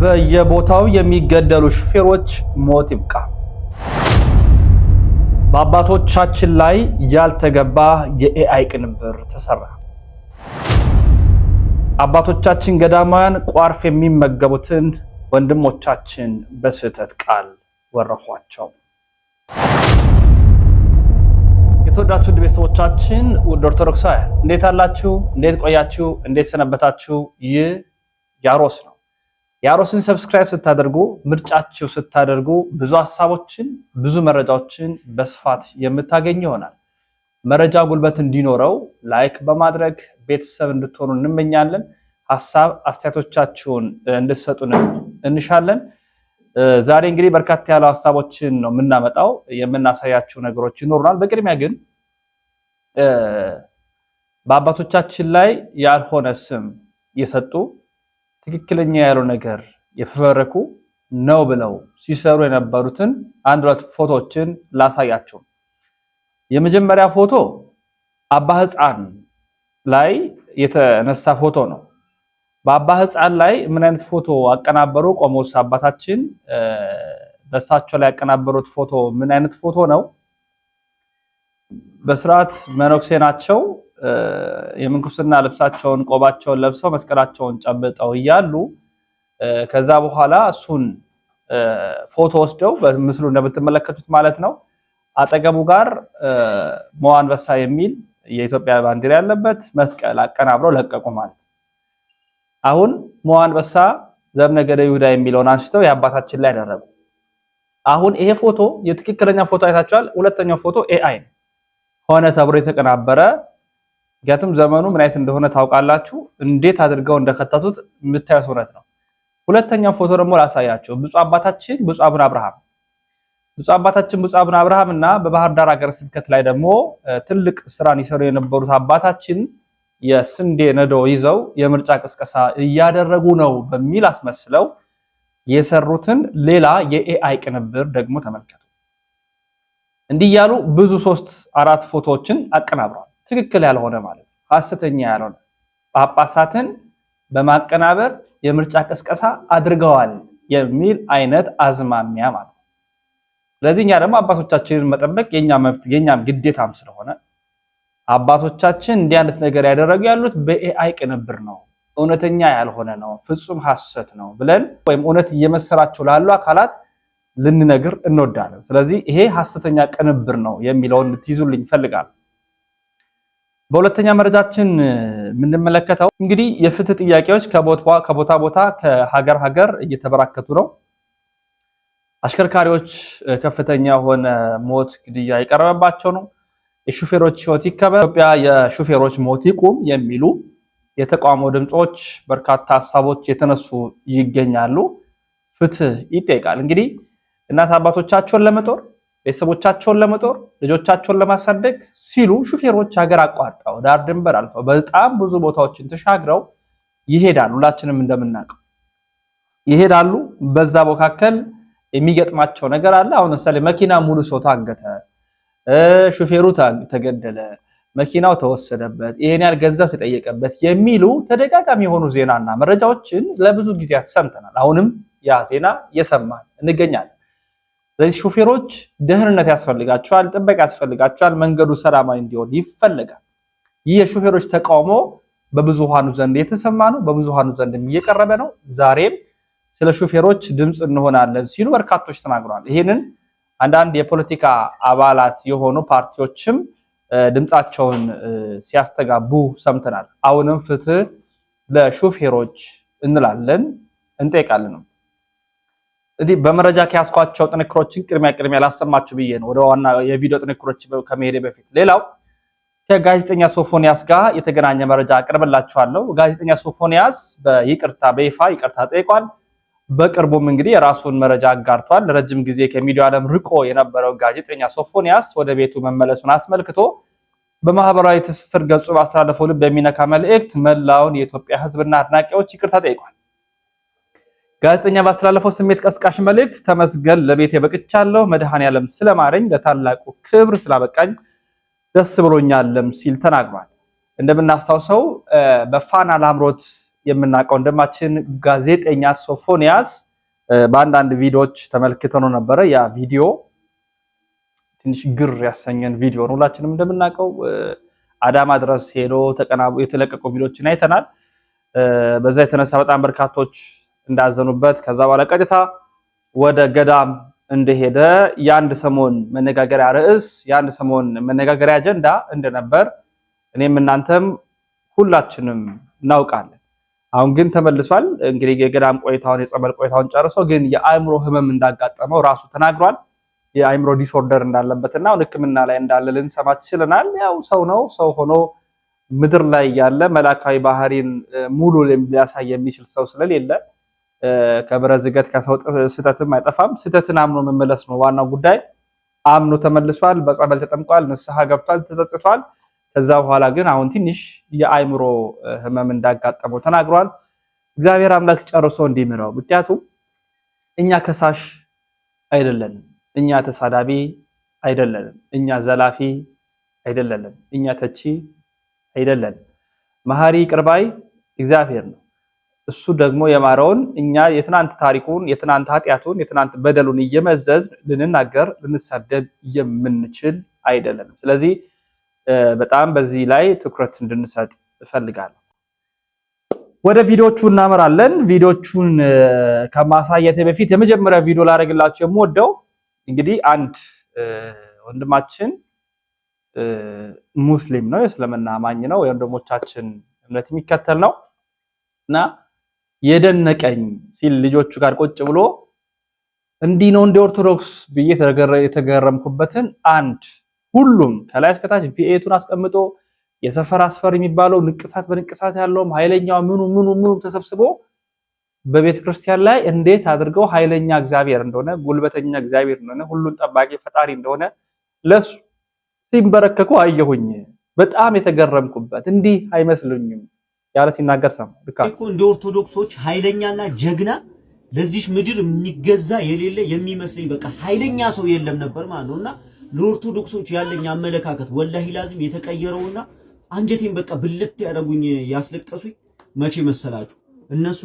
በየቦታው የሚገደሉ ሹፌሮች ሞት ይብቃ። በአባቶቻችን ላይ ያልተገባ የኤአይ ቅንብር ተሰራ። አባቶቻችን ገዳማውያን ቋርፍ የሚመገቡትን ወንድሞቻችን በስህተት ቃል ወረፏቸው። የተወዳችሁ ቤተሰቦቻችን ውድ ኦርቶዶክሳውያን እንዴት አላችሁ? እንዴት ቆያችሁ? እንዴት ሰነበታችሁ? ይህ ያሮስ ነው። ያሮስን ሰብስክራይብ ስታደርጉ ምርጫችሁ ስታደርጉ ብዙ ሐሳቦችን ብዙ መረጃዎችን በስፋት የምታገኙ ይሆናል። መረጃ ጉልበት እንዲኖረው ላይክ በማድረግ ቤተሰብ እንድትሆኑ እንመኛለን። ሐሳብ አስተያየቶቻችሁን እንድትሰጡን እንሻለን። ዛሬ እንግዲህ በርካታ ያሉ ሐሳቦችን ነው የምናመጣው፣ የምናሳያችሁ ነገሮች ይኖሩናል። በቅድሚያ ግን በአባቶቻችን ላይ ያልሆነ ስም የሰጡ ትክክለኛ ያለው ነገር የፈበረኩ ነው ብለው ሲሰሩ የነበሩትን አንድ ሁለት ፎቶዎችን ላሳያችሁ። የመጀመሪያ ፎቶ አባ ሕፃን ላይ የተነሳ ፎቶ ነው። በአባ ሕፃን ላይ ምን አይነት ፎቶ አቀናበሩ? ቆሞስ አባታችን በእሳቸው ላይ ያቀናበሩት ፎቶ ምን አይነት ፎቶ ነው? በስርዓት መነኩሴ ናቸው። የምንኩስና ልብሳቸውን ቆባቸውን ለብሰው መስቀላቸውን ጨብጠው እያሉ ከዛ በኋላ እሱን ፎቶ ወስደው በምስሉ እንደምትመለከቱት ማለት ነው አጠገቡ ጋር ሞዐ አንበሳ የሚል የኢትዮጵያ ባንዲራ ያለበት መስቀል አቀናብረው ለቀቁ ማለት። አሁን ሞዐ አንበሳ ዘእምነገደ ይሁዳ የሚለውን አንስተው የአባታችን ላይ ያደረጉ። አሁን ይሄ ፎቶ የትክክለኛ ፎቶ አይታችኋል። ሁለተኛው ፎቶ ኤአይ ሆነ ተብሎ የተቀናበረ ምክንያቱም ዘመኑ ምን አይነት እንደሆነ ታውቃላችሁ። እንዴት አድርገው እንደከተቱት የምታዩት እውነት ነው። ሁለተኛው ፎቶ ደግሞ ላሳያችሁ። ብፁዕ አባታችን ብፁዕ አቡነ አብርሃም ብፁዕ አቡነ አብርሃም እና በባህር ዳር ሀገረ ስብከት ላይ ደግሞ ትልቅ ስራን ይሰሩ የነበሩት አባታችን የስንዴ ነዶ ይዘው የምርጫ ቅስቀሳ እያደረጉ ነው በሚል አስመስለው የሰሩትን ሌላ የኤአይ ቅንብር ደግሞ ተመልከቱ። እንዲህ ያሉ ብዙ 3-4 ፎቶዎችን አቀናብረዋል። ትክክል ያልሆነ ማለት ነው፣ ሐሰተኛ ያልሆነ ጳጳሳትን በማቀናበር የምርጫ ቅስቀሳ አድርገዋል የሚል አይነት አዝማሚያ ማለት ነው። ስለዚህ እኛ ደግሞ አባቶቻችንን መጠበቅ የኛ መብት የኛም ግዴታም ስለሆነ አባቶቻችን እንዲህ አይነት ነገር ያደረጉ ያሉት በኤአይ ቅንብር ነው፣ እውነተኛ ያልሆነ ነው፣ ፍጹም ሐሰት ነው ብለን ወይም እውነት እየመሰላቸው ላሉ አካላት ልንነግር እንወዳለን። ስለዚህ ይሄ ሐሰተኛ ቅንብር ነው የሚለውን ልትይዙልኝ ፈልጋለሁ። በሁለተኛ መረጃችን የምንመለከተው እንግዲህ የፍትህ ጥያቄዎች ከቦታ ቦታ ከሀገር ሀገር እየተበራከቱ ነው። አሽከርካሪዎች ከፍተኛ የሆነ ሞት፣ ግድያ የቀረበባቸው ነው። የሹፌሮች ሕይወት ይከበር፣ ኢትዮጵያ የሹፌሮች ሞት ይቁም የሚሉ የተቃውሞ ድምጾች፣ በርካታ ሐሳቦች የተነሱ ይገኛሉ። ፍትህ ይጠይቃል። እንግዲህ እናት አባቶቻቸውን ለመጦር ቤተሰቦቻቸውን ለመጦር ልጆቻቸውን ለማሳደግ ሲሉ ሹፌሮች ሀገር አቋርጠው ዳር ድንበር አልፈው በጣም ብዙ ቦታዎችን ተሻግረው ይሄዳሉ። ሁላችንም እንደምናውቀው ይሄዳሉ። በዛ መካከል የሚገጥማቸው ነገር አለ። አሁን ለምሳሌ መኪና ሙሉ ሰው ታገተ፣ ሹፌሩ ተገደለ፣ መኪናው ተወሰደበት፣ ይሄን ያህል ገንዘብ ተጠየቀበት የሚሉ ተደጋጋሚ የሆኑ ዜናና መረጃዎችን ለብዙ ጊዜያት ሰምተናል። አሁንም ያ ዜና እየሰማን እንገኛለን። ስለዚህ ሹፌሮች ደህንነት ያስፈልጋቸዋል፣ ጥበቃ ያስፈልጋቸዋል፣ መንገዱ ሰላማዊ እንዲሆን ይፈልጋል። ይህ የሹፌሮች ተቃውሞ በብዙሃኑ ዘንድ የተሰማ ነው፣ በብዙሃኑ ዘንድ እየቀረበ ነው። ዛሬም ስለ ሹፌሮች ድምፅ እንሆናለን ሲሉ በርካቶች ተናግረዋል። ይህንን አንዳንድ የፖለቲካ አባላት የሆኑ ፓርቲዎችም ድምፃቸውን ሲያስተጋቡ ሰምተናል። አሁንም ፍትህ ለሹፌሮች እንላለን እንጠይቃለን። እንግዲህ በመረጃ ከያዝኳቸው ጥንክሮችን ቅድሚያ ላሰማችሁ ብዬ ነው ወደ ዋና የቪዲዮ ጥንክሮች ከመሄዴ በፊት። ሌላው ከጋዜጠኛ ሶፎንያስ ጋር የተገናኘ መረጃ አቀርብላችኋለሁ። ጋዜጠኛ ሶፎንያስ በይፋ ይቅርታ ጠይቋል። በቅርቡም እንግዲህ የራሱን መረጃ አጋርቷል። ለረጅም ጊዜ ከሚዲያው ዓለም ርቆ የነበረው ጋዜጠኛ ሶፎንያስ ወደ ቤቱ መመለሱን አስመልክቶ በማህበራዊ ትስስር ገጹ ባስተላለፈው ልብ የሚነካ መልእክት መላውን የኢትዮጵያ ሕዝብና አድናቂዎች ይቅርታ ጠይቋል። ጋዜጠኛ ባስተላለፈው ስሜት ቀስቃሽ መልእክት ተመስገን ለቤቴ በቅቻለሁ፣ መድኃኔዓለም ስለማረኝ ለታላቁ ክብር ስላበቃኝ ደስ ብሎኛልም ሲል ተናግሯል። እንደምናስታውሰው በፋና ላምሮት የምናውቀው ወንድማችን ጋዜጠኛ ሶፎንያስ በአንዳንድ ቪዲዮዎች ተመልክተነው ነበረ። ያ ቪዲዮ ትንሽ ግር ያሰኘን ቪዲዮ ነው። ሁላችንም እንደምናውቀው አዳማ ድረስ ሄዶ ተቀናብሮ የተለቀቁ ቪዲዮዎችን አይተናል። በዛ የተነሳ በጣም በርካቶች እንዳዘኑበት ከዛ በኋላ ቀጥታ ወደ ገዳም እንደሄደ የአንድ ሰሞን መነጋገሪያ ርዕስ የአንድ ሰሞን መነጋገሪያ አጀንዳ እንደነበር እኔም እናንተም ሁላችንም እናውቃለን። አሁን ግን ተመልሷል። እንግዲህ የገዳም ቆይታውን የጸበል ቆይታውን ጨርሶ ግን የአእምሮ ህመም እንዳጋጠመው ራሱ ተናግሯል። የአእምሮ ዲስኦርደር እንዳለበትና ሕክምና ላይ እንዳለ ልንሰማ ችለናል። ያው ሰው ነው። ሰው ሆኖ ምድር ላይ ያለ መላካዊ ባህሪን ሙሉ ሊያሳይ የሚችል ሰው ስለሌለ ከብረት ዝገት ከሰው ስተትም አይጠፋም። ስተትን አምኖ መመለስ ነው ዋናው ጉዳይ። አምኖ ተመልሷል። በጸበል ተጠምቋል። ንስሐ ገብቷል። ተጸጽቷል። ከዛ በኋላ ግን አሁን ትንሽ የአእምሮ ህመም እንዳጋጠመው ተናግሯል። እግዚአብሔር አምላክ ጨርሶ እንዲምረው። ምክንያቱም እኛ ከሳሽ አይደለንም፣ እኛ ተሳዳቢ አይደለንም፣ እኛ ዘላፊ አይደለንም፣ እኛ ተቺ አይደለንም። መሐሪ ቅርባይ እግዚአብሔር ነው። እሱ ደግሞ የማረውን እኛ የትናንት ታሪኩን የትናንት ኃጢያቱን የትናንት በደሉን እየመዘዝ ልንናገር ልንሳደብ የምንችል አይደለንም። ስለዚህ በጣም በዚህ ላይ ትኩረት እንድንሰጥ እፈልጋለሁ። ወደ ቪዲዮቹ እናመራለን። ቪዲዮቹን ከማሳየቴ በፊት የመጀመሪያ ቪዲዮ ላደርግላችሁ የምወደው እንግዲህ አንድ ወንድማችን ሙስሊም ነው፣ የእስልምና አማኝ ነው፣ የወንድሞቻችን እምነት የሚከተል ነው እና የደነቀኝ ሲል ልጆቹ ጋር ቁጭ ብሎ እንዲህ ነው እንደ ኦርቶዶክስ ብዬ የተገረምኩበትን አንድ ሁሉም ከላይ እስከታች ቪኤቱን አስቀምጦ የሰፈር አስፈር የሚባለው ንቅሳት በንቅሳት ያለውም ኃይለኛው ምኑ ተሰብስቦ በቤተ ክርስቲያን ላይ እንዴት አድርገው ኃይለኛ እግዚአብሔር እንደሆነ ጉልበተኛ እግዚአብሔር እንደሆነ ሁሉን ጠባቂ ፈጣሪ እንደሆነ ለሱ ሲንበረከኩ አየሁኝ። በጣም የተገረምኩበት እንዲህ አይመስልኝም ያለ ሲናገር ሰማሁ። እኮ እንደ ኦርቶዶክሶች ኃይለኛና ጀግና ለዚህ ምድር የሚገዛ የሌለ የሚመስለኝ በቃ ኃይለኛ ሰው የለም ነበር ማለት ነውና ለኦርቶዶክሶች ያለኝ አመለካከት ወላሂ ላዚም የተቀየረውና አንጀቴን በቃ ብልት ያደረጉኝ ያስለቀሱኝ መቼ መሰላችሁ? እነሱ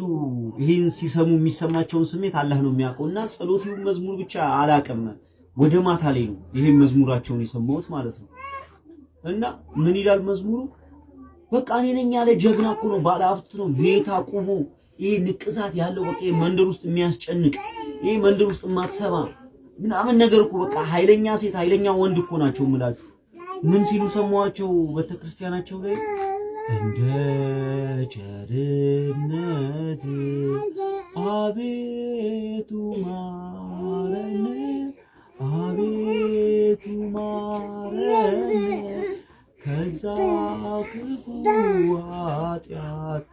ይሄን ሲሰሙ የሚሰማቸውን ስሜት አላህ ነው የሚያውቀውና ጸሎቲው መዝሙር ብቻ አላቀም ወደ ማታ ላይ ነው ይሄን መዝሙራቸውን የሰማሁት ማለት ነው። እና ምን ይላል መዝሙሩ? በቃ እኔ ነኝ ያለ ጀግና እኮ ነው፣ ባለሀብት ነው፣ ቤት አቁሞ ይሄ ንቅሳት ያለው በቃ መንደር ውስጥ የሚያስጨንቅ ይሄ መንደር ውስጥ የማትሰማ ምናምን ነገር እኮ በቃ ኃይለኛ ሴት ኃይለኛ ወንድ እኮ ናቸው የምላችሁ። ምን ሲሉ ሰማዋቸው በተክርስቲያናቸው ላይ እንደ ቸርነት አቤቱ ማረን፣ አቤቱ ማረን ከዛ ክፉ ኃጢአት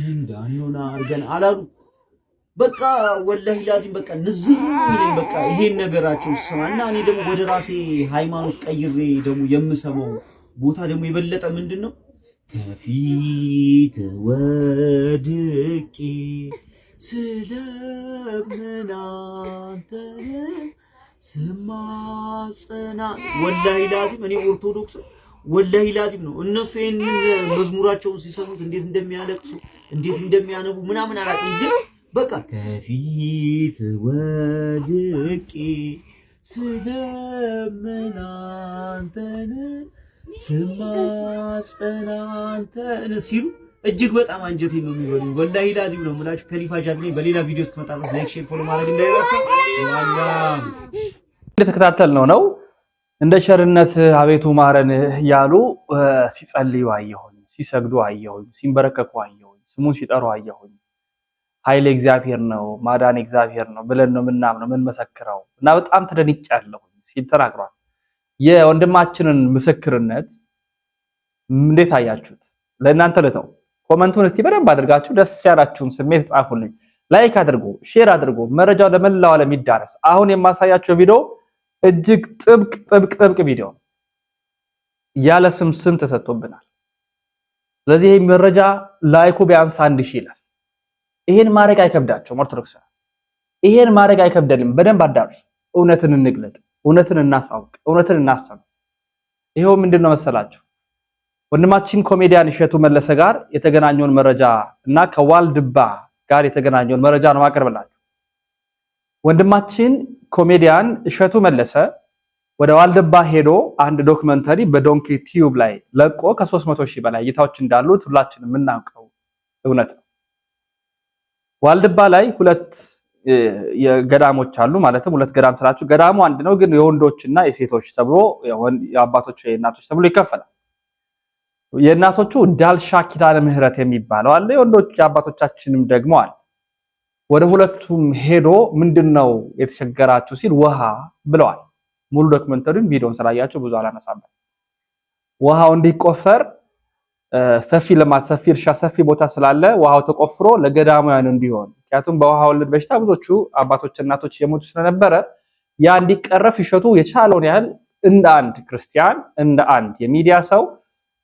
እንዳይሆን አድርገን አላሉ። በቃ ወላሂ ላዚም በቃ ንዝር የሚለኝ በቃ ይሄን ነገራቸው ስሰማና እኔ ደግሞ ወደ ራሴ ሃይማኖት ቀይሬ ደግሞ የምሰማው ቦታ ደግሞ የበለጠ ምንድነው ከፊት ወድቄ ስለምን አንተን ስማጽና ወላሂ ላዚም እኔ ኦርቶዶክስ ወላሂ ላዚም ነው። እነሱ ይሄንን መዝሙራቸውን ሲሰሙት እንዴት እንደሚያለቅሱ እንዴት እንደሚያነቡ ምናምን አላውቅም ግን በቃ ከፊት ወድቄ ስለምን አንተን ስማጽና አንተን ሲሉ እጅግ በጣም አንጀቴ ነው የሚበሉኝ። ወላሂ ላዚም ነው የምላችሁ። ከሊፋ ጃብኔ በሌላ ቪዲዮ እስከመጣበት ላይክ፣ ሼር፣ ፎሎ ማድረግ እንዳይረሳ። ዋናው እንደተከታተልነው ነው እንደ ቸርነት አቤቱ ማረን ያሉ ሲጸልዩ አየሁኝ፣ ሲሰግዱ አየሁኝ፣ ሲንበረከኩ አየሁኝ፣ ስሙን ሲጠሩ አየሁኝ። ኃይል እግዚአብሔር ነው፣ ማዳን እግዚአብሔር ነው ብለን ነው ምናምነው ምን መሰክረው እና በጣም ተደንቄያለሁ ሲል ተናግሯል። የወንድማችንን ምስክርነት እንዴት አያችሁት? ለእናንተ ልተው። ኮመንቱን እስቲ በደንብ አድርጋችሁ ደስ ያላችሁን ስሜት ጻፉልኝ። ላይክ አድርጉ፣ ሼር አድርጉ፣ መረጃው ለመላው ዓለም ይዳረስ። አሁን የማሳያችሁ ቪዲዮ እጅግ ጥብቅ ቪዲዮ ያለ ስም ተሰጥቶብናል። ስለዚህ ይሄ መረጃ ላይኩ ቢያንስ 1000 ይላል። ይሄን ማድረግ አይከብዳቸውም ኦርቶዶክስ። ይሄን ማድረግ አይከብደንም። በደንብ አዳርሱ። እውነትን እንግለጥ፣ እውነትን እናሳውቅ፣ እውነትን እናስተምር። ይሄው ምንድነው መሰላችሁ? ወንድማችን ኮሜዲያን እሸቱ መለሰ ጋር የተገናኘውን መረጃ እና ከዋልድባ ጋር የተገናኘውን መረጃ ነው ማቀርብላችሁ። ወንድማችን ኮሜዲያን እሸቱ መለሰ ወደ ዋልድባ ሄዶ አንድ ዶክመንተሪ በዶንኪ ቲዩብ ላይ ለቆ ከ300,000 በላይ እይታዎች እንዳሉት ሁላችንም የምናውቀው እውነት ነው። ዋልድባ ላይ ሁለት የገዳሞች አሉ። ማለትም ሁለት ገዳም ስላችሁ ገዳሙ አንድ ነው፣ ግን የወንዶችና የሴቶች ተብሎ የአባቶች የእናቶች ተብሎ ይከፈላል። የእናቶቹ ዳልሻ ኪዳነ ምህረት የሚባለው አለ፣ የወንዶች የአባቶቻችንም ደግሞ አለ። ወደ ሁለቱም ሄዶ ምንድነው የተቸገራችሁ ሲል ውሃ ብለዋል። ሙሉ ዶክመንተሪውን ቪዲዮን ስላያችሁ ብዙ አላነሳበት። ውሃው እንዲቆፈር ሰፊ ልማት፣ ሰፊ እርሻ፣ ሰፊ ቦታ ስላለ ውሃው ተቆፍሮ ለገዳማውያን እንዲሆን፣ ምክንያቱም በውሃ ወለድ በሽታ ብዙዎቹ አባቶች እናቶች የሞቱ ስለነበረ ያ እንዲቀረፍ እሸቱ የቻለውን ያህል እንደ አንድ ክርስቲያን እንደ አንድ የሚዲያ ሰው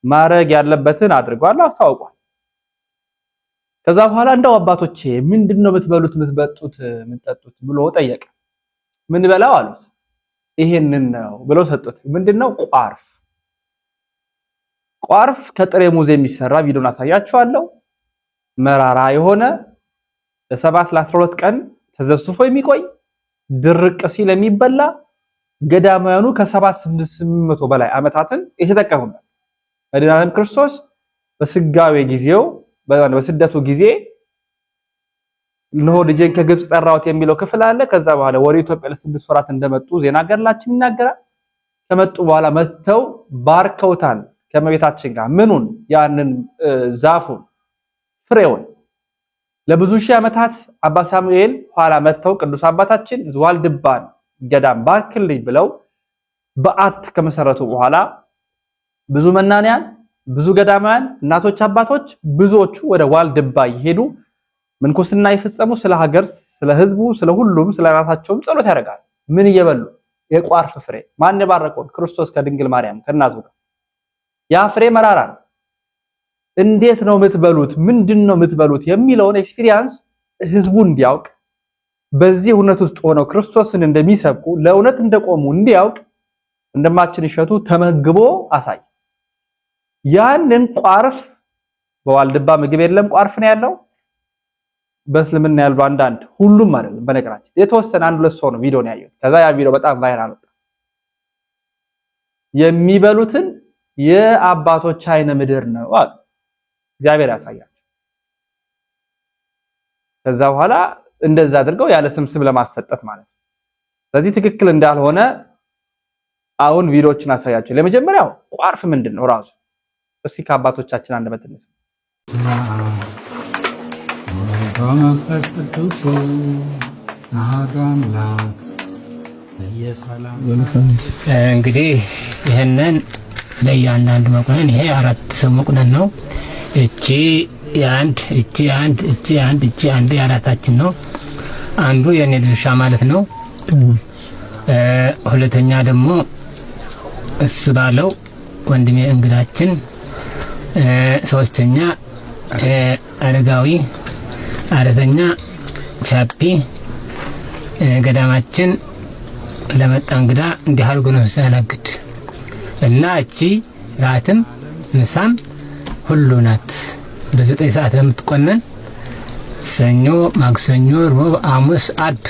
ማድረግ ያለበትን አድርጓል፣ አስታውቋል። ከዛ በኋላ እንደው አባቶቼ ምንድነው የምትበሉት የምትጠጡት ብሎ ጠየቀ። ምን በላው አሉት። ይሄንን ነው ብለው ሰጡት። ምንድነው? ቋርፍ። ቋርፍ ከጥሬ ሙዝ የሚሰራ ቪዲዮን አሳያችኋለሁ። መራራ የሆነ ለ7 ለ12 ቀን ተዘፍዝፎ የሚቆይ ድርቅ ሲል የሚበላ ገዳማውያኑ ከ700 በላይ ዓመታትን የተጠቀሙበት መድኃኒዓለም ክርስቶስ በስጋዌ ጊዜው በስደቱ ጊዜ እነሆ ልጄን ከግብጽ ጠራሁት የሚለው ክፍል አለ። ከዛ በኋላ ወደ ኢትዮጵያ ለ6 ወራት እንደመጡ ዜና ገድላችን ይናገራል። ከመጡ በኋላ መተው ባርከውታል ከመቤታችን ጋር ምኑን ያንን ዛፉን ፍሬውን ለብዙ ሺህ ዓመታት አባ ሳሙኤል ኋላ መተው ቅዱስ አባታችን ዋልድባን ገዳም ባርክልኝ ብለው በዓት ከመሰረቱ በኋላ ብዙ መናንያን ብዙ ገዳማውያን እናቶች አባቶች ብዙዎቹ ወደ ዋልድባ ይሄዱ ምንኩስና ይፈጸሙ፣ ስለ ሀገር ስለ ህዝቡ ስለ ሁሉም ስለ ራሳቸውም ጸሎት ያደርጋሉ። ምን እየበሉ? የቋርፍ ፍሬ። ማን ባረከው? ክርስቶስ ከድንግል ማርያም ከእናቱ ጋር። ያ ፍሬ መራራ ነው። እንዴት ነው የምትበሉት? ምንድነው የምትበሉት የሚለውን ኤክስፒሪየንስ ህዝቡ እንዲያውቅ፣ በዚህ እውነት ውስጥ ሆነው ክርስቶስን እንደሚሰብኩ ለእውነት እንደቆሙ እንዲያውቅ ወንድማችን እሸቱ ተመግቦ አሳይ። ያንን ቋርፍ በዋልድባ ምግብ የለም ቋርፍ ነው ያለው። በእስልምና ያለው አንዳንድ ሁሉም አይደለም፣ በነገራችን የተወሰነ አንድ ሁለት ሰው ነው ቪዲዮን ያየው። ከዛ ያ ቪዲዮ በጣም ቫይራል ወጣ። የሚበሉትን የአባቶች አይነ ምድር ነው አሉ። እግዚአብሔር ያሳያል። ከዛ በኋላ እንደዛ አድርገው ያለ ስም ለማሰጠት ማለት ነው። ስለዚህ ትክክል እንዳልሆነ አሁን ቪዲዮዎችን አሳያቸው። ለመጀመሪያው ቋርፍ ምንድነው ራሱ እስኪ ከአባቶቻችን አንደበት እንስማ። እንግዲህ ይሄንን ለእያንዳንዱ መቁነን ይሄ 4 ሰው መቁነን ነው። እቺ አንድ የአራታችን ነው። አንዱ የኔ ድርሻ ማለት ነው። ሁለተኛ ደግሞ እሱ ባለው ወንድሜ እንግዳችን፣ ሶስተኛ አረጋዊ፣ አራተኛ ቻፒ። ገዳማችን ለመጣ እንግዳ እንዲህ አድርጎ ነው ሲያስተናግድ እና እቺ ራትም ምሳም ሁሉ ናት። በ9 ሰዓት ለምትቆነን ሰኞ፣ ማክሰኞ፣ ሮብ፣ ሐሙስ፣ አርብ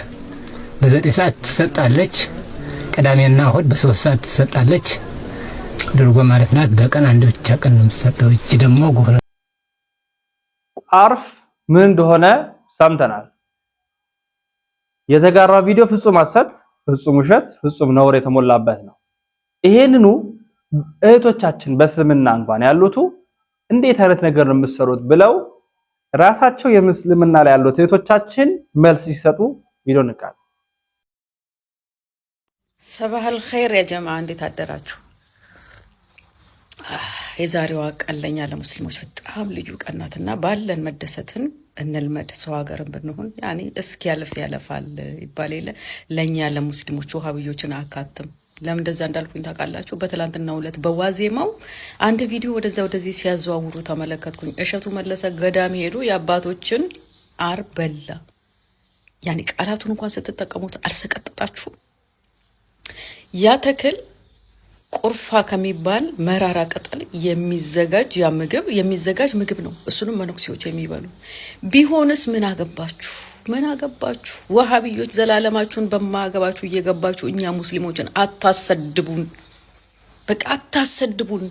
በ9 ሰዓት ትሰጣለች። ቅዳሜና እሁድ በ3 ሰዓት ትሰጣለች። ድርጎ ማለት ናት። በቀን አንድ ብቻ ቀን ነው የምትሰጠው። እቺ ደግሞ ጎረ ቋርፍ ምን እንደሆነ ሰምተናል። የተጋራው ቪዲዮ ፍጹም ሐሰት፣ ፍጹም ውሸት፣ ፍጹም ነውር የተሞላበት ነው። ይሄንኑ እህቶቻችን በእስልምና እንኳን ያሉት እንዴት አይነት ነገር ነው የምትሰሩት ብለው ራሳቸው የሙስሊምና ላይ ያሉት እህቶቻችን መልስ ሲሰጡ ቪዲዮ ንቃል። ሰባህል ኸይር ያ ጀማዓ፣ እንዴት አደራችሁ? የዛሬዋ ቀን ለኛ ለሙስሊሞች በጣም ልዩ ቀን ናትና ባለን መደሰትን እንልመድ። ሰው ሀገርን ብንሆን ያኔ እስኪ ያልፋል ይባል የለ። ለኛ ለሙስሊሞች ወሃቢዮችን አካትም ለምን እንደዛ እንዳልኩኝ ታውቃላችሁ? በትላንትናው ዕለት በዋዜማው አንድ ቪዲዮ ወደዛ ወደዚህ ሲያዘዋውሩ ተመለከትኩኝ። እሸቱ መለሰ ገዳም ሄዱ የአባቶችን አር በላ። ያኔ ቃላቱን እንኳን ስትጠቀሙት አልሰቀጥጣችሁ? ያ ተክል ቁርፋ ከሚባል መራራ ቅጠል የሚዘጋጅ ያ ምግብ የሚዘጋጅ ምግብ ነው። እሱንም መነኩሴዎች የሚበሉ ቢሆንስ ምን አገባችሁ? ምን አገባችሁ? ወሃቢዮች ዘላለማችሁን በማገባችሁ እየገባችሁ እኛ ሙስሊሞችን አታሰድቡን፣ በቃ አታሰድቡን።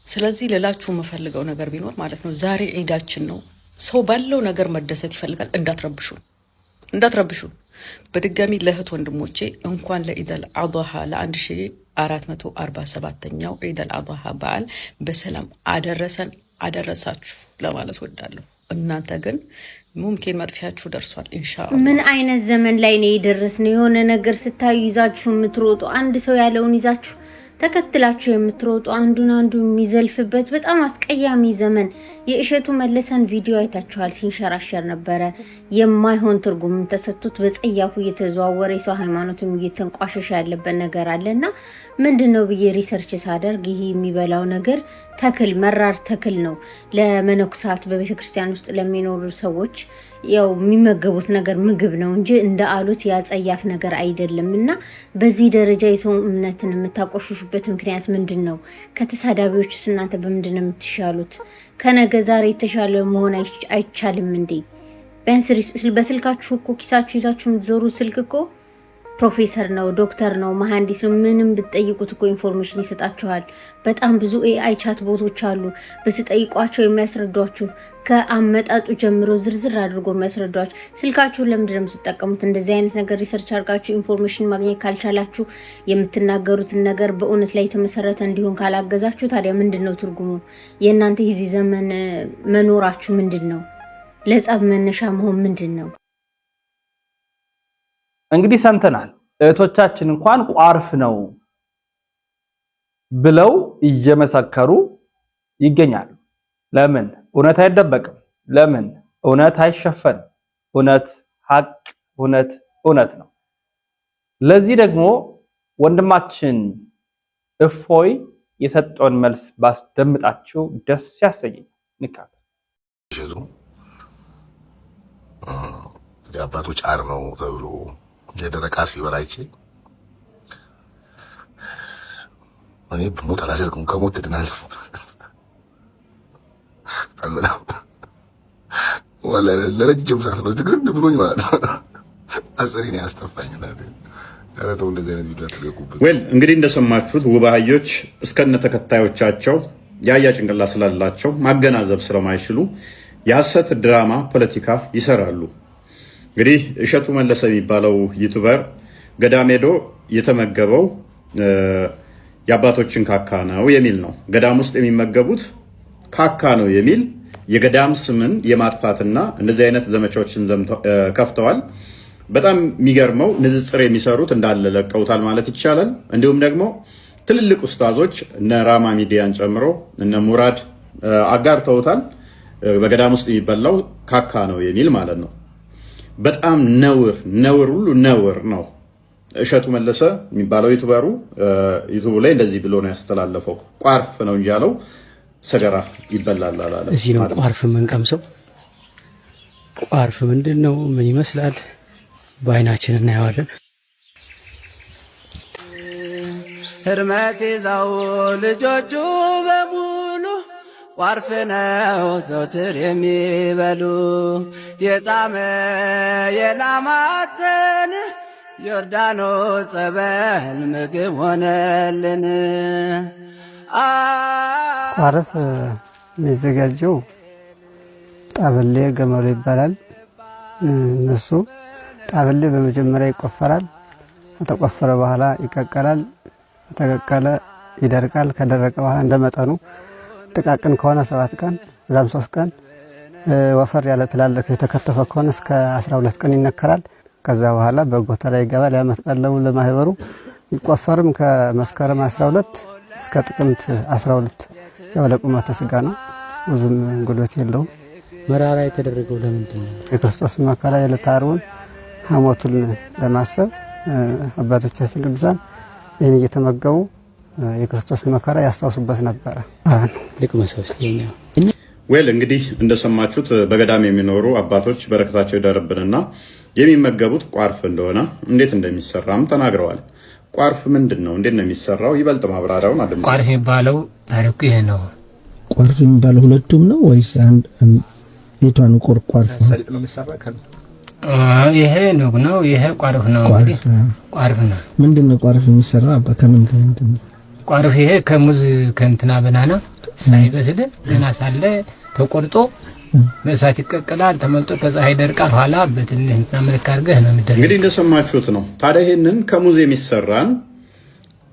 ስለዚህ ልላችሁ የምፈልገው ነገር ቢኖር ማለት ነው ዛሬ ዒዳችን ነው። ሰው ባለው ነገር መደሰት ይፈልጋል። እንዳትረብሹ። በድጋሚ ለእህት ወንድሞቼ እንኳን ለኢደል አድሃ ለ1447ኛው ኢደል አድሃ በዓል በሰላም አደረሳችሁ ለማለት ወዳለሁ። እናንተ ግን ሙምኪን መጥፊያችሁ ደርሷል ኢንሻአላህ። ምን አይነት ዘመን ላይ ነው የደረስነው? የሆነ ነገር ስታዩ ይዛችሁ የምትሮጡ፣ አንድ ሰው ያለውን ይዛችሁ ተከትላችሁ የምትሮጡ፣ አንዱን የሚዘልፍበት በጣም አስቀያሚ ዘመን። የእሸቱ መለሰን ቪዲዮ አይታችኋል፣ ሲንሸራሸር ነበረ። የማይሆን ትርጉም ተሰጥቶት በጸያፉ እየተዘዋወረ የሰው ሃይማኖትም እየተንቋሸሸ ያለበት ነገር አለና ምንድነው ብዬ ሪሰርች ሳደርግ ይሄ የሚበላው ነገር ተክል መራር ተክል ነው። ለመነኩሳት በቤተክርስቲያን ውስጥ ለሚኖሩ ሰዎች ያው የሚመገቡት ነገር ምግብ ነው እንጂ እንደ አሉት ያጸያፍ ነገር አይደለም። እና በዚህ ደረጃ የሰው እምነትን የምታቆሽሹበት ምክንያት ምንድን ነው? ከተሳዳቢዎችስ እናንተ በምንድን ነው የምትሻሉት? ከነገ ዛሬ የተሻለ መሆን አይቻልም እንዴ? ቢያንስ በስልካችሁ እኮ ኪሳችሁ ይዛችሁ የምትዞሩ ስልክ እኮ ፕሮፌሰር ነው፣ ዶክተር ነው፣ መሐንዲስ ነው። ምንም ብትጠይቁት እኮ ኢንፎርሜሽን ይሰጣችኋል። በጣም ብዙ ኤአይ ቻት ቦቶች አሉ። ብትጠይቋቸው የሚያስረዷችሁ ከአመጣጡ ጀምሮ ዝርዝር አድርጎ የሚያስረዷችሁ። ስልካችሁን ለምንድን ነው የምትጠቀሙት? እንደዚህ አይነት ነገር ሪሰርች አድርጋችሁ ኢንፎርሜሽን ማግኘት ካልቻላችሁ፣ የምትናገሩትን ነገር በእውነት ላይ የተመሰረተ እንዲሆን ካላገዛችሁ፣ ታዲያ ምንድን ነው ትርጉሙ? የእናንተ የዚህ ዘመን መኖራችሁ ምንድን ነው? ለጸብ መነሻ መሆን ምንድን ነው? እንግዲህ ሰምተናል። እህቶቻችን እንኳን ቋርፍ ነው ብለው እየመሰከሩ ይገኛሉ። ለምን? እውነት አይደበቅም። ለምን? እውነት አይሸፈንም። እውነት ሀቅ፣ እውነት ነው። ለዚህ ደግሞ ወንድማችን እፎይ የሰጠውን መልስ ባስደምጣችሁ ደስ ያሰኘኝ። ንካት የአባቶች አር ነው ተብሎ የደረቀ አር ሲበላይቼ እኔ ብሞት አላደርግም። ከሞት ትድናለህ ወላ ለረጅም ሰዓት ነው ዝግር ብሎኝ ማለት ነው። አስሪ ነው ያስጠፋኝ። አረተው እንደዚህ አይነት ቪዲዮ ተገቁበት። ወል እንግዲህ እንደሰማችሁት ውባዮች እስከነ ተከታዮቻቸው ያያ ጭንቅላ ስላላቸው ማገናዘብ ስለማይችሉ የሐሰት ድራማ ፖለቲካ ይሰራሉ። እንግዲህ እሸቱ መለሰ የሚባለው ዩቲዩበር ገዳም ሄዶ የተመገበው የአባቶችን ካካ ነው የሚል ነው። ገዳም ውስጥ የሚመገቡት ካካ ነው የሚል የገዳም ስምን የማጥፋትና እንደዚህ አይነት ዘመቻዎችን ከፍተዋል። በጣም የሚገርመው ንጽጽር የሚሰሩት እንዳለ ለቀውታል ማለት ይቻላል። እንዲሁም ደግሞ ትልልቅ ኡስታዞች እነ ራማ ሚዲያን ጨምሮ እነ ሙራድ አጋርተውታል። በገዳም ውስጥ የሚበላው ካካ ነው የሚል ማለት ነው። በጣም ነውር ሁሉ ነውር ነው። እሸቱ መለሰ የሚባለው ዩቲዩበሩ ዩቲዩብ ላይ እንደዚህ ብሎ ነው ያስተላለፈው። ቋርፍ ነው እንጂ ያለው ሰገራ ይበላል አላለ። እዚህ ነው ቋርፍ የምንቀምሰው። ቋርፍ ምንድን ነው? ምን ይመስላል? በአይናችን እናየዋለን። ህርመት ይዘው ልጆቹ በሙሉ ቋርፍ ነው ዘወትር የሚበሉ የጣመ የላማተን ዮርዳኖስ ጸበል ምግብ ሆነልን። ቋርፍ የሚዘጋጀው ጣበሌ ገመሎ ይባላል። እነሱ ጣበሌ በመጀመሪያ ይቆፈራል። ከተቆፈረ በኋላ ይቀቀላል። ከተቀቀለ ይደርቃል። ከደረቀ በኋላ እንደመጠኑ ጥቃቅን ከሆነ 7 ቀን እዛም 3 ቀን ወፈር ያለ ትላልቅ የተከተፈ ከሆነ እስከ 12 ቀን ይነከራል። ከዛ በኋላ በጎተራ ይገባል። ያ መስቀለው ለማህበሩ ይቆፈርም ከመስከረም 12 እስከ ጥቅምት 12 ያው ለቁመተ ስጋ ነው። ብዙም እንግዶት የለውም። መራራ የተደረገው ለምንድን ነው? የክርስቶስ መከራ የዕለተ ዓርቡን ሐሞቱን ለማሰብ አባቶቻችን ቅዱሳን ይህን እየተመገቡ የክርስቶስ መከራ ያስታውሱበት ነበረ። ወል እንግዲህ እንደሰማችሁት በገዳም የሚኖሩ አባቶች በረከታቸው ይደርብንና የሚመገቡት ቋርፍ እንደሆነ እንዴት እንደሚሰራም ተናግረዋል። ቋርፍ ምንድነው? እንዴት ነው የሚሰራው? ይበልጥ ማብራሪያውን አድም ቋርፍ የሚባለው ታሪኩ ይሄ ነው። ቋርፍ የሚባለው ሁለቱም ነው ወይስ አንድ የቷን ቋርፍ ሰሊጥ ነው የሚሰራው? ይሄ ነው ይሄ ቋርፍ ነው። እንግዲህ ቋርፍ ነው። ምንድነው ቋርፍ የሚሰራው? ከምን ቋርፍ ይሄ ከሙዝ ከእንትና በናና ሳይበስል ገና ሳለ ተቆርጦ በእሳት ይቀቀላል፣ ተመልጦ ከፀሐይ ይደርቃል። ኋላ በትንሽ እንትና መልክ አድርገህ ነው የምትደርገው። እንግዲህ እንደሰማችሁት ነው። ታዲያ ይሄንን ከሙዝ የሚሰራን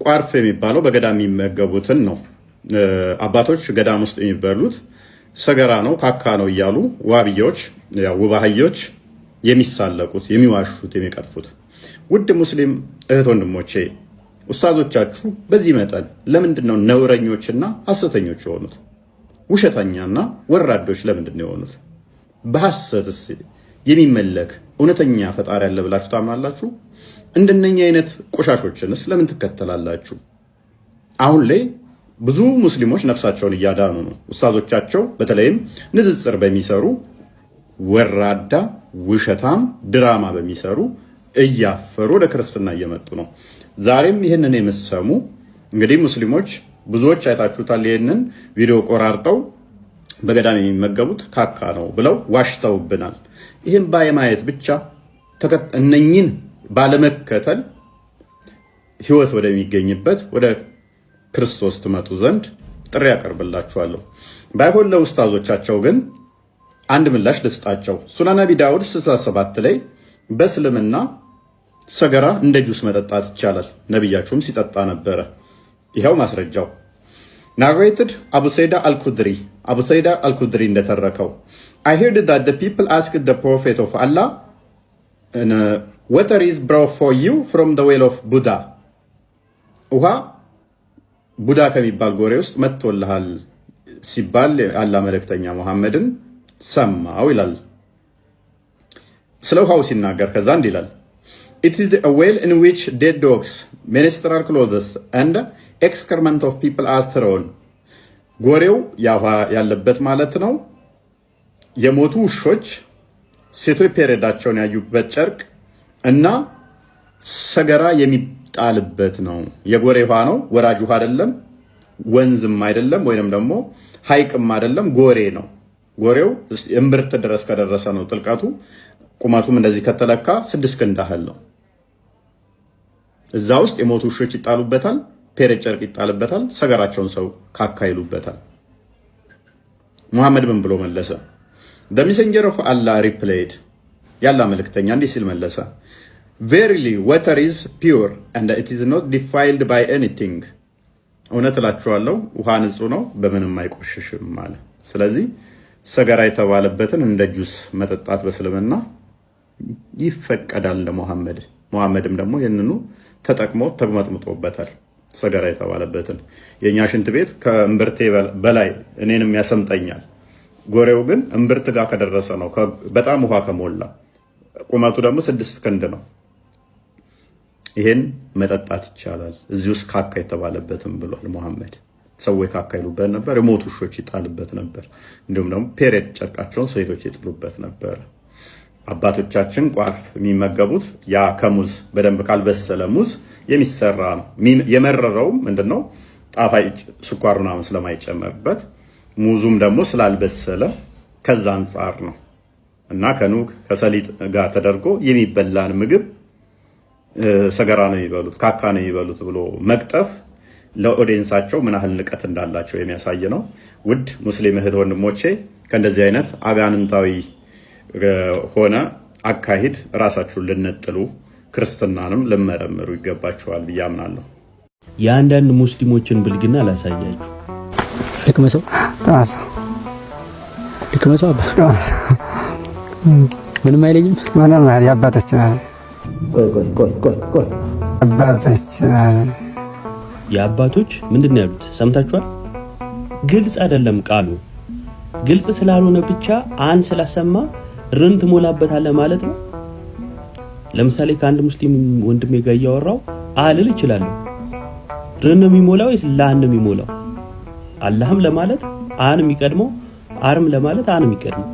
ቋርፍ የሚባለው በገዳም የሚመገቡትን ነው። አባቶች ገዳም ውስጥ የሚበሉት ሰገራ ነው፣ ካካ ነው እያሉ ዋብዮች፣ ያው ውባህዮች የሚሳለቁት፣ የሚዋሹት፣ የሚቀጥፉት። ውድ ሙስሊም እህት ወንድሞቼ፣ ኡስታዞቻችሁ በዚህ መጠን ለምንድን ነው ነውረኞችና ሐሰተኞች የሆኑት? ውሸተኛና ወራዶች ለምንድን ነው የሆኑት? በሐሰትስ የሚመለክ እውነተኛ ፈጣሪ ያለ ብላችሁ ታምናላችሁ? እንደነኛ አይነት ቆሻሾችንስ ለምን ትከተላላችሁ? አሁን ላይ ብዙ ሙስሊሞች ነፍሳቸውን እያዳኑ ነው። ኡስታዞቻቸው በተለይም ንጽጽር በሚሰሩ ወራዳ፣ ውሸታም ድራማ በሚሰሩ እያፈሩ ወደ ክርስትና እየመጡ ነው። ዛሬም ይህንን የምትሰሙ እንግዲህ ሙስሊሞች ብዙዎች አይታችሁታል። ይህንን ቪዲዮ ቆራርጠው በገዳም የሚመገቡት ካካ ነው ብለው ዋሽተውብናል። ይህም ባለማየት ብቻ እነኝን ባለመከተል ህይወት ወደሚገኝበት ወደ ክርስቶስ ትመጡ ዘንድ ጥሪ ያቀርብላችኋለሁ። ባይሆን ለኡስታዞቻቸው ግን አንድ ምላሽ ልስጣቸው። ሱናን አቢ ዳውድ 67 ላይ በእስልምና ሰገራ እንደ ጁስ መጠጣት ይቻላል፣ ነብያችሁም ሲጠጣ ነበረ። ይሄው ማስረጃው ናሬትድ አቡ ሰይዳ አልኩድሪ እንደተረከው I heard that the people asked the prophet of Allah, water is brought for you from the well of Buddha. ውሃ ቡዳ ከሚባል ጎሬ ውስጥ መጥቶልሃል ሲባል አላህ መልእክተኛ መሐመድን ሰማው ይላል። ስለ ውሃው ሲናገር ከዛ እንዲህ ይላል It is a well in which dead dogs, menstrual clothes and excrement of people are thrown. ጎሬው ያለበት ማለት ነው። የሞቱ ውሾች ሴቶች ፔሬዳቸውን ያዩበት ጨርቅ እና ሰገራ የሚጣልበት ነው። የጎሬ ውሃ ነው፣ ወራጅ ውሃ አይደለም፣ ወንዝም አይደለም፣ ወይንም ደግሞ ሐይቅም አይደለም፣ ጎሬ ነው። ጎሬው እምብርት ድረስ ከደረሰ ነው ጥልቀቱ። ቁመቱም እንደዚህ ከተለካ 6 ክንድ ያህል ነው። እዛ ውስጥ የሞቱ ውሾች ይጣሉበታል፣ ፔሬድ ጨርቅ ይጣልበታል፣ ሰገራቸውን ሰው ካካ ይሉበታል። ሙሐመድ ምን ብሎ መለሰ? The messenger of Allah replied, ያላ መልእክተኛ እንዲህ ሲል መለሰ Verily water is pure and it is not defiled by anything. እውነት እላችኋለሁ ውሃ ንጹህ ነው፣ በምንም አይቆሽሽም አለ። ስለዚህ ሰገራ የተባለበትን እንደ ጁስ መጠጣት በእስልምና ይፈቀዳል ለሙሐመድ። ሙሐመድም ደግሞ ይህንኑ ተጠቅሞ ተግመጥምጦበታል። ሰገራ የተባለበትን የኛ ሽንት ቤት ከእምብርቴ በላይ እኔንም ያሰምጠኛል። ጎሬው ግን እምብርት ጋር ከደረሰ ነው፣ በጣም ውሃ ከሞላ። ቁመቱ ደግሞ 6 ክንድ ነው። ይሄን መጠጣት ይቻላል እዚህ ውስጥ ካካ የተባለበትም ብሏል ሙሐመድ። ሰዎች ካካ ይሉበት ነበር፣ የሞቱ ውሾች ይጣልበት ነበር፣ እንዲሁም ደግሞ ፔሬድ ጨርቃቸውን ሴቶች ይጥሉበት ነበር። አባቶቻችን ቋርፍ የሚመገቡት ያ ከሙዝ በደንብ ካልበሰለ ሙዝ የሚሰራ ነው። የመረረው ምንድነው? ጣፋጭ ስኳር ምናምን ስለማይጨመርበት ሙዙም ደግሞ ስላልበሰለ ከዛ አንጻር ነው። እና ከኑግ ከሰሊጥ ጋር ተደርጎ የሚበላን ምግብ ሰገራ ነው የሚበሉት፣ ካካ ነው የሚበሉት ብሎ መቅጠፍ ለኦዲየንሳቸው ምን ያህል ንቀት እንዳላቸው የሚያሳይ ነው። ውድ ሙስሊም እህት ወንድሞቼ ከእንደዚህ አይነት አጋንንታዊ ሆነ አካሂድ ራሳችሁን ልነጥሉ ክርስትናንም ልመረምሩ ይገባችኋል ብዬ አምናለሁ። የአንዳንድ ሙስሊሞችን ብልግና ላሳያችሁ። ልክመሰው ምንም አይለኝም። ምንም ያባታችን የአባቶች ምንድን ያሉት ሰምታችኋል? ግልጽ አይደለም ቃሉ። ግልጽ ስላልሆነ ብቻ አን ስላሰማ ርን ትሞላበታለህ ማለት ነው። ለምሳሌ ከአንድ ሙስሊም ወንድሜ ጋር እያወራው አልል እችላለሁ። ርን ነው የሚሞላው ወይስ ላን ነው የሚሞላው? አላህም ለማለት አን የሚቀድመው፣ አርም ለማለት አን የሚቀድመው።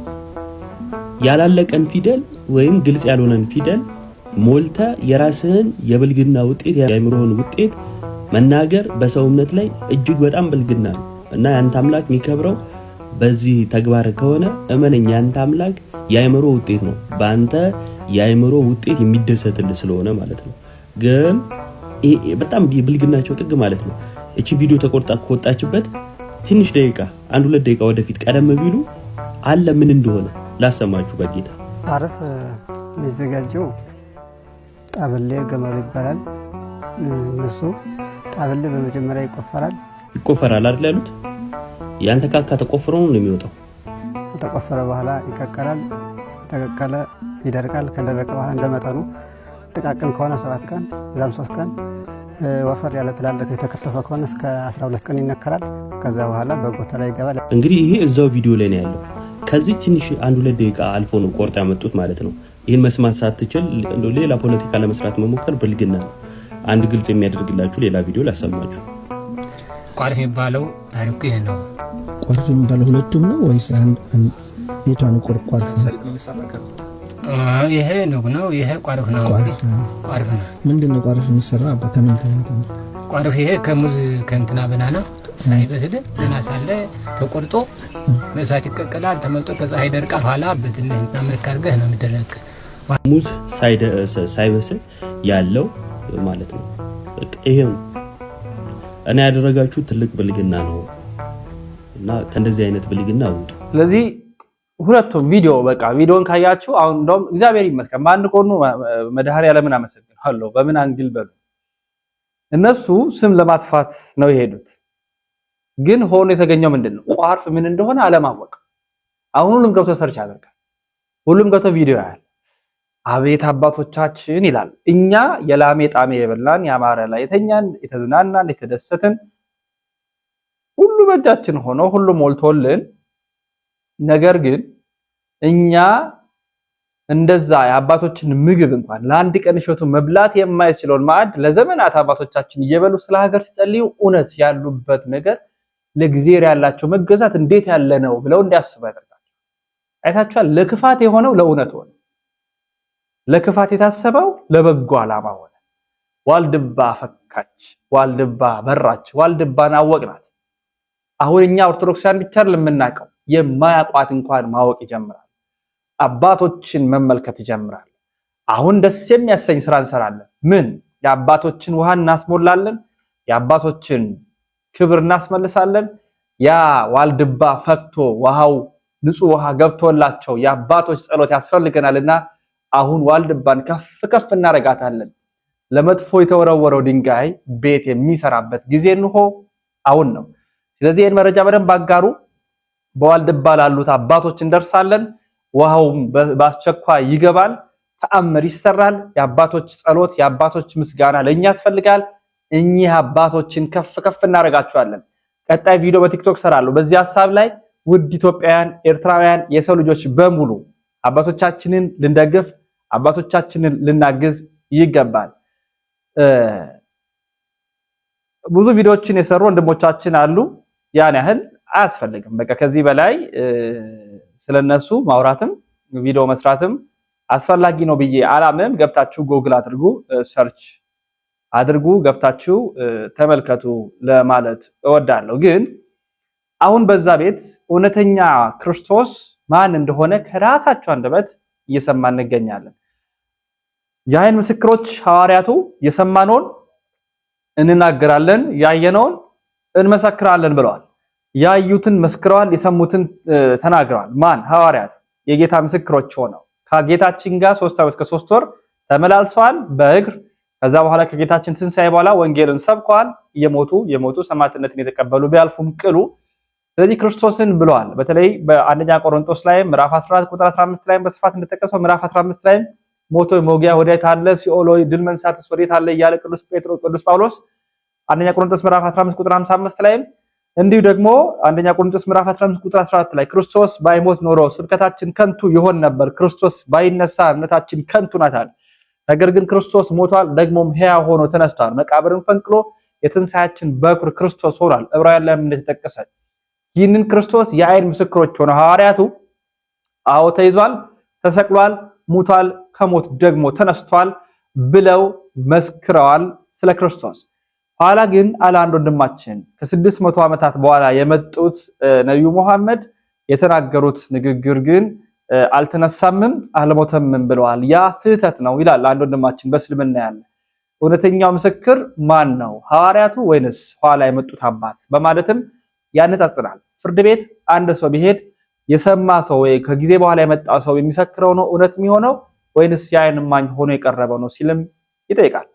ያላለቀን ፊደል ወይም ግልጽ ያልሆነን ፊደል ሞልተ የራስህን የብልግና ውጤት የአእምሮህን ውጤት መናገር በሰው እምነት ላይ እጅግ በጣም ብልግና ነው እና ያንተ አምላክ የሚከብረው በዚህ ተግባር ከሆነ እመነኝ ያንተ አምላክ የአእምሮ ውጤት ነው በአንተ የአእምሮ ውጤት የሚደሰትልህ ስለሆነ ማለት ነው። ግን በጣም ብልግናቸው ጥግ ማለት ነው። እቺ ቪዲዮ ተቆርጣ ከወጣችበት ትንሽ ደቂቃ 1-2 ደቂቃ ወደፊት ቀደም ቢሉ አለ ምን እንደሆነ ላሰማችሁ በጌታ። ቋርፍ የሚዘጋጀው ጣበሌ ገመሩ ይባላል። እነሱ ጣበሌ በመጀመሪያ ይቆፈራል አይደል ያሉት? ያንተ ካካ ተቆፍሮ ነው የሚወጣው። ከተቆፈረ በኋላ ይቀቀላል። ተቀቀለ ይደርቃል። ከደረቀ በኋላ እንደመጠኑ ጥቃቅን ከሆነ 7 ቀን እዛም 3 ቀን ወፈር ያለ ትላልቅ የተከተፈ ከሆነ እስከ 12 ቀን ይነከራል። ከዛ በኋላ በጎተራ ይገባል። እንግዲህ ይሄ እዛው ቪዲዮ ላይ ነው ያለው። ከዚህ ትንሽ 1-2 ደቂቃ አልፎ ነው ቆርጣ ያመጡት ማለት ነው። ይሄን መስማት ሳትችል ሌላ ፖለቲካ ለመስራት መሞከር ብልግና ነው። አንድ ግልጽ የሚያደርግላችሁ ሌላ ቪዲዮ ላሰማችሁ። ቋርፍ የሚባለው ታሪኩ ይሄ ነው። ቋርፍ የሚባለው ሁለቱም ነው ወይስ የቷን ቋርፍ? ይሄ ነው ይሄ ቋርፍ ነው። ቋርፍ ነው። ምንድነው ቋርፍ የሚሰራው? በከምን ነው ቋርፍ? ይሄ ከሙዝ ከእንትና በናና ሳይበስል ገና ሳለ ተቆርጦ በእሳት ይቀቀላል። ተመልጦ ከፀሐይ ይደርቃል። ኋላ በትንሽና መልክ አድርገህ ነው የሚደረግ። ሙዝ ሳይበስል ያለው ማለት ነው። ይሄ እኔ ያደረጋችሁ ትልቅ ብልግና ነው እና ከእንደዚህ አይነት ብልግና ውጡ። ስለዚህ ሁለቱም ቪዲዮ በቃ ቪዲዮን ካያችሁ አሁን እንደውም እግዚአብሔር ይመስገን በአንድ ቆኑ መድኃኔዓለምን አመሰግናለሁ። በምን አንግል በሉ እነሱ ስም ለማጥፋት ነው የሄዱት። ግን ሆኖ የተገኘው ምንድነው? ቋርፍ ምን እንደሆነ አለማወቅ። አሁን ሁሉም ገብቶ ሰርች ያደርጋል። ሁሉም ገብቶ ቪዲዮ ያያል። አቤት አባቶቻችን ይላል። እኛ የላሜ ጣሜ የበላን ያማረ ላይ የተኛን የተዝናናን የተደሰትን ሁሉ በእጃችን ሆኖ ሁሉ ሞልቶልን፣ ነገር ግን እኛ እንደዛ የአባቶችን ምግብ እንኳን ለአንድ ቀን እሸቱ መብላት የማይችለውን ማዕድ ለዘመናት አባቶቻችን እየበሉ ስለ ሀገር ሲጸልዩ እውነት ያሉበት ነገር ለእግዚአብሔር ያላቸው መገዛት እንዴት ያለ ነው ብለው እንዲያስቡ ያደርጋል። አይታችኋል። ለክፋት የሆነው ለእውነት ሆነ። ለክፋት የታሰበው ለበጎ ዓላማ ሆነ። ዋልድባ ፈካች፣ ዋልድባ በራች፣ ዋልድባን አወቅናት። አሁን እኛ ኦርቶዶክሳውያን ብቻ ለምናውቀው የማያቋት እንኳን ማወቅ ይጀምራል። አባቶችን መመልከት ይጀምራል። አሁን ደስ የሚያሰኝ ስራ እንሰራለን። ምን? የአባቶችን ውሃ እናስሞላለን። የአባቶችን ክብር እናስመልሳለን። ያ ዋልድባ ፈክቶ ውሃው ንጹህ ውሃ ገብቶላቸው የአባቶች ጸሎት ያስፈልገናልና አሁን ዋልድባን ከፍ ከፍ እናረጋታለን። ለመጥፎ የተወረወረው ድንጋይ ቤት የሚሰራበት ጊዜ እንሆ አሁን ነው። ስለዚህ ይህን መረጃ በደንብ አጋሩ። በዋልድባ ላሉት አባቶች እንደርሳለን። ውሃውም በአስቸኳይ ይገባል። ተአምር ይሰራል። የአባቶች ጸሎት የአባቶች ምስጋና ለኛ ያስፈልጋል። እኚህ አባቶችን ከፍ ከፍ እናረጋቸዋለን። ቀጣይ ቪዲዮ በቲክቶክ ሰራለሁ በዚህ ሐሳብ ላይ። ውድ ኢትዮጵያውያን፣ ኤርትራውያን የሰው ልጆች በሙሉ አባቶቻችንን ልንደግፍ አባቶቻችንን ልናግዝ ይገባል። ብዙ ቪዲዮዎችን የሰሩ ወንድሞቻችን አሉ። ያን ያህል አያስፈልግም። በቃ ከዚህ በላይ ስለነሱ ማውራትም ቪዲዮ መስራትም አስፈላጊ ነው ብዬ አላምንም። ገብታችሁ ጎግል አድርጉ፣ ሰርች አድርጉ፣ ገብታችሁ ተመልከቱ ለማለት እወዳለሁ። ግን አሁን በዛ ቤት እውነተኛ ክርስቶስ ማን እንደሆነ ከራሳቸው አንደበት እየሰማን እንገኛለን። የዓይን ምስክሮች ሐዋርያቱ የሰማነውን እንናገራለን፣ ያየነውን እንመሰክራለን ብለዋል። ያዩትን መስክረዋል፣ የሰሙትን ተናግረዋል። ማን? ሐዋርያት የጌታ ምስክሮች ሆነው ከጌታችን ጋር 3 ዓመት ከ3 ወር ተመላልሰዋል በእግር። ከዛ በኋላ ከጌታችን ትንሣኤ በኋላ ወንጌልን ሰብከዋል። የሞቱ ሰማዕትነትን የተቀበሉ ቢያልፉም ቅሉ። ስለዚህ ክርስቶስን ብለዋል። በተለይ በአንደኛ ቆሮንቶስ ላይ ምዕራፍ 14 ቁጥር 15 ላይ በስፋት እንደተጠቀሰው ምዕራፍ 15 ላይ ሞቶ መውጊያ ወዴት አለ? ሲኦል ሆይ ድል መንሳትስ ወዴት አለ? እያለ ቅዱስ ጳውሎስ አንደኛ ቆሮንቶስ ምዕራፍ 15 ቁጥር 55 ላይ እንዲሁ ደግሞ አንደኛ ቆሮንቶስ ምዕራፍ 15 ቁጥር 14 ላይ ክርስቶስ ባይሞት ኖሮ ስብከታችን ከንቱ ይሆን ነበር፣ ክርስቶስ ባይነሳ እምነታችን ከንቱ ናት አለ። ነገር ግን ክርስቶስ ሞቷል፣ ደግሞም ሕያው ሆኖ ተነስቷል። መቃብርን ፈንቅሎ የትንሣኤያችን በኩር ክርስቶስ ሆኗል። ዕብራውያን ላይ እንደተጠቀሰ ይህንን ክርስቶስ የዓይን ምስክሮች ሆነው ሐዋርያቱ አዎ ተይዟል፣ ተሰቅሏል፣ ሙቷል፣ ከሞት ደግሞ ተነስቷል ብለው መስክረዋል ስለ ክርስቶስ። ኋላ ግን አለ አንድ ወንድማችን ከ600 ዓመታት በኋላ የመጡት ነብዩ መሐመድ የተናገሩት ንግግር ግን አልተነሳምም አልሞተምም ብለዋል። ያ ስህተት ነው ይላል አንድ ወንድማችን በእስልምና ያለ። እውነተኛው ምስክር ማን ነው? ሐዋርያቱ ወይንስ ኋላ የመጡት አባት? በማለትም ያነጻጽራል። ፍርድ ቤት አንድ ሰው ቢሄድ የሰማ ሰው ወይ ከጊዜ በኋላ የመጣ ሰው የሚሰክረው ነው እውነት የሚሆነው ወይንስ የዓይን እማኝ ሆኖ የቀረበው ነው ሲልም ይጠይቃል።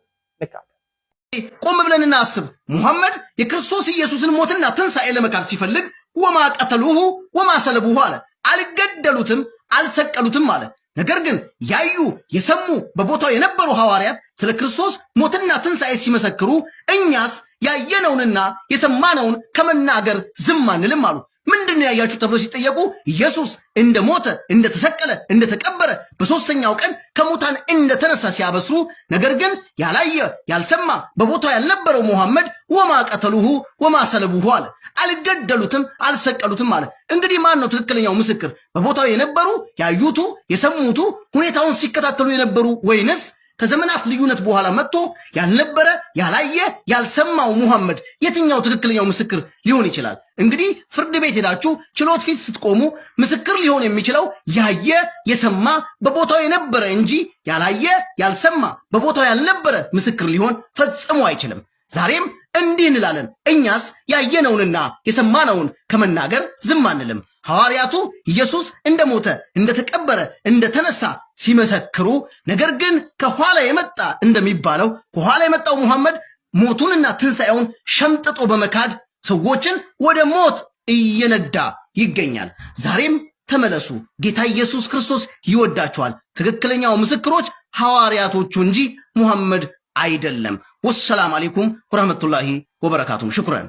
ቆም ብለን እናስብ። ሙሐመድ የክርስቶስ ኢየሱስን ሞትና ትንሣኤ ለመካድ ሲፈልግ ወማ ቀተሉሁ ወማ ሰለቡሁ አለ። አልገደሉትም አልሰቀሉትም አለ። ነገር ግን ያዩ የሰሙ በቦታው የነበሩ ሐዋርያት ስለ ክርስቶስ ሞትና ትንሣኤ ሲመሰክሩ እኛስ ያየነውንና የሰማነውን ከመናገር ዝም አንልም አሉ። ምንድነው ያያችሁ ተብሎ ሲጠየቁ ኢየሱስ እንደሞተ እንደተሰቀለ እንደተቀበረ በሶስተኛው ቀን ከሙታን እንደተነሳ ሲያበስሩ፣ ነገር ግን ያላየ ያልሰማ በቦታው ያልነበረው ሙሐመድ ወማ ቀተሉሁ ወማ ሰለቡሁ አለ። አልገደሉትም አልሰቀሉትም አለ። እንግዲህ ማን ነው ትክክለኛው ምስክር? በቦታው የነበሩ ያዩቱ የሰሙቱ ሁኔታውን ሲከታተሉ የነበሩ ወይንስ ከዘመናት ልዩነት በኋላ መጥቶ ያልነበረ ያላየ ያልሰማው ሙሐመድ? የትኛው ትክክለኛው ምስክር ሊሆን ይችላል? እንግዲህ ፍርድ ቤት ሄዳችሁ ችሎት ፊት ስትቆሙ ምስክር ሊሆን የሚችለው ያየ የሰማ በቦታው የነበረ እንጂ ያላየ ያልሰማ በቦታው ያልነበረ ምስክር ሊሆን ፈጽሞ አይችልም። ዛሬም እንዲህ እንላለን፣ እኛስ ያየነውንና የሰማነውን ከመናገር ዝም አንልም። ሐዋርያቱ ኢየሱስ እንደሞተ እንደተቀበረ እንደተነሳ ሲመሰክሩ፣ ነገር ግን ከኋላ የመጣ እንደሚባለው ከኋላ የመጣው ሙሐመድ ሞቱንና ትንሣኤውን ሸምጥጦ በመካድ ሰዎችን ወደ ሞት እየነዳ ይገኛል። ዛሬም ተመለሱ። ጌታ ኢየሱስ ክርስቶስ ይወዳቸዋል። ትክክለኛው ምስክሮች ሐዋርያቶቹ እንጂ ሙሐመድ አይደለም። ወሰላም አለይኩም ወራህመቱላሂ ወበረካቱሁ። ሽኩራን።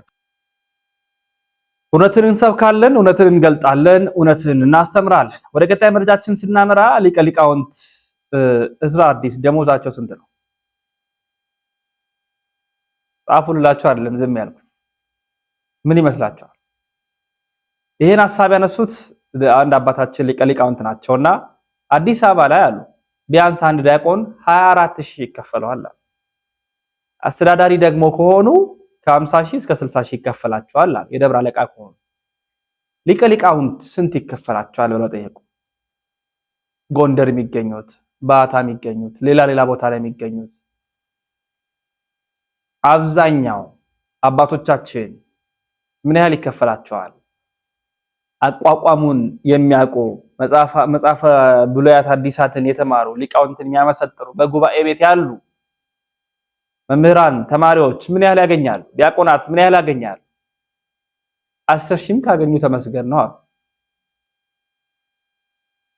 እውነትን እንሰብካለን፣ እውነትን እንገልጣለን፣ እውነትን እናስተምራለን። ወደ ቀጣይ መረጃችን ስናመራ ሊቀ ሊቃውንት እዝራ አዲስ ደሞዛቸው ስንት ነው? ጻፉላችሁ አይደለም ዝም ያልኩት። ምን ይመስላችኋል? ይሄን ሐሳብ ያነሱት አንድ አባታችን ሊቀ ሊቃውንት ናቸውና አዲስ አበባ ላይ አሉ ቢያንስ አንድ ዲያቆን 24000 ይከፈለዋል። አስተዳዳሪ ደግሞ ከሆኑ ከ50,000 እስከ 60,000 ይከፈላቸዋል። የደብረ አለቃ ከሆኑ ሊቀ ሊቃውንት ስንት ይከፈላቸዋል ብለው ጠየቁ። ጎንደር የሚገኙት፣ ባታ የሚገኙት፣ ሌላ ቦታ ላይ የሚገኙት አብዛኛው አባቶቻችን ምን ያህል ይከፈላቸዋል? አቋቋሙን የሚያውቁ መጽሐፈ ብሉያት አዲሳትን የተማሩ ሊቃውንትን የሚያመሰጥሩ በጉባኤ ቤት ያሉ መምህራን ተማሪዎች ምን ያህል ያገኛሉ? ዲያቆናት ምን ያህል ያገኛሉ? 10,000 ካገኙ ተመስገን ነው።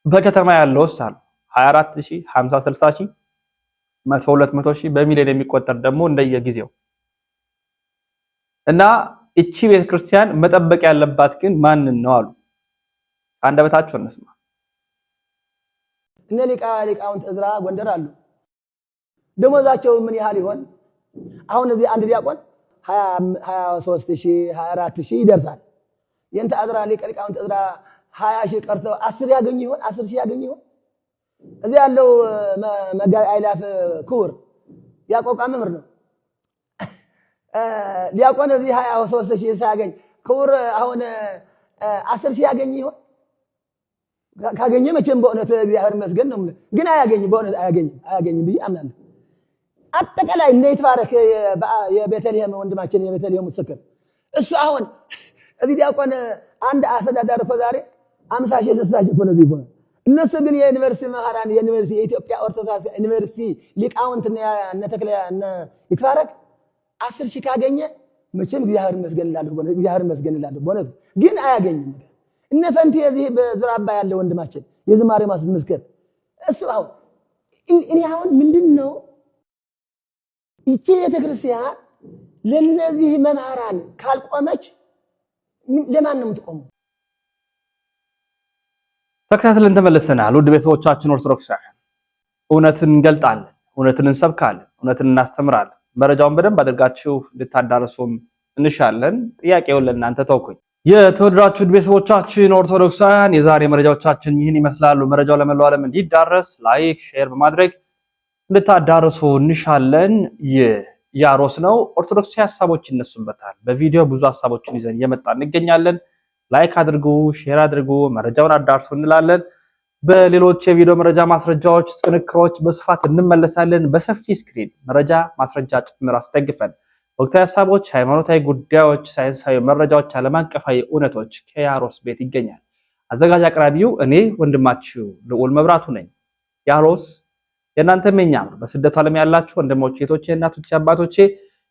በከተማ ያለው ሳል 24,000 50 60,000 100 200,000 በሚሊዮን የሚቆጠር ደግሞ እንደየጊዜው እና እቺ ቤተክርስቲያን መጠበቅ ያለባት ግን ማንን ነው አሉ። አንደበታቸው እንስማ። እነ ሊቃውንት እዝራ ጎንደር አሉ። ደሞዛቸው ምን ያህል ይሆን? አሁን እዚህ አንድ ዲያቆን 23,000 24,000 ይደርሳል። የእንተ እዝራ ሊቃውንት እዝራ 20,000 ቀርተው 10 ያገኙ ይሆን? 10,000 ያገኙ ይሆን? እዚህ ያለው መጋቢ አይላፍ ክቡር ያቆቃ መምህር ነው። ዲያቆን እዚህ 23,000 ሳያገኝ ክቡር አሁን 10,000 ያገኝ ይሆን? ካገኘ መቼም በእውነት እግዚአብሔር ይመስገን ነው። ግን አያገኝም፣ በእውነት አያገኝም ብዬ አምናለሁ። አጠቃላይ እነ ይትባረክ የቤተልሔም ወንድማችን የቤተልሔም ምስክር እሱ አሁን እዚህ ዲያቆን አንድ አስተዳዳሪ እኮ ዛሬ 50,000 60,000 እኮ ነው ይባላል። እነሱ ግን የዩኒቨርሲቲ መሐራን የዩኒቨርሲቲ የኢትዮጵያ ኦርቶዶክስ ዩኒቨርሲቲ ሊቃውንት እነ ተክለ እነ ይትባረክ 10,000 ካገኘ መቼም እግዚአብሔር ይመስገን እላለሁ በእውነት ግን አያገኝም። እነ ፈንቴ እዚህ በዙር አባ ያለ ወንድማችን የዝማሬ ማስት ምስክር እሱ አሁን እኔ አሁን ምንድነው ይቺ ቤተክርስቲያን ለነዚህ መምህራን ካልቆመች ለማን ነው የምትቆመው? ተከታትለን ተመልሰናል። ውድ ቤተሰቦቻችን ኦርቶዶክሳውያን እውነትን እንገልጣለን፣ እውነትን እንሰብካለን፣ እውነትን እናስተምራለን። መረጃውን በደንብ አድርጋችሁ እንድታዳርሱም እንሻለን። ጥያቄውን ለእናንተ ተውኩኝ። የተወደዳችሁ ቤተሰቦቻችን ኦርቶዶክሳውያን የዛሬ መረጃዎቻችን ይህን ይመስላሉ። መረጃው ለመላው ዓለም እንዲዳረስ ላይክ፣ ሼር በማድረግ እንድታዳርሱ እንሻለን። ያሮስ ነው። ኦርቶዶክሳዊ ሐሳቦች ይነሱበታል። በቪዲዮ ብዙ ሐሳቦችን ይዘን እየመጣ እንገኛለን። ላይክ አድርጉ፣ ሼር አድርጉ፣ መረጃውን አዳርሱ እንላለን። በሌሎች የቪዲዮ መረጃ ማስረጃዎች፣ ጥንክሮች በስፋት እንመለሳለን። በሰፊ ስክሪን መረጃ ማስረጃ ጭምር አስደግፈን ወቅታዊ ሐሳቦች፣ ሃይማኖታዊ ጉዳዮች፣ ሳይንሳዊ መረጃዎች፣ ዓለም አቀፋዊ እውነቶች ከያሮስ ቤት ይገኛል። አዘጋጅ አቅራቢው እኔ ወንድማችሁ ልዑል መብራቱ ነኝ። ያሮስ የእናንተም የኛም ነው። በስደቱ ዓለም ያላችሁ ወንድሞቼ፣ እህቶቼ፣ እናቶቼ፣ አባቶቼ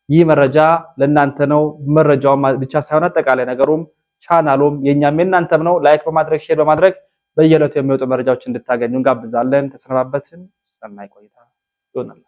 ይህ መረጃ ለእናንተ ነው። መረጃው ብቻ ሳይሆን አጠቃላይ ነገሩም ቻናሉም የኛም የእናንተም ነው። ላይክ በማድረግ ሼር በማድረግ በየዕለቱ የሚወጡ መረጃዎች እንድታገኙ እንጋብዛለን። ተሰነባበትን። ሰናይ ቆይታ ይሆናል።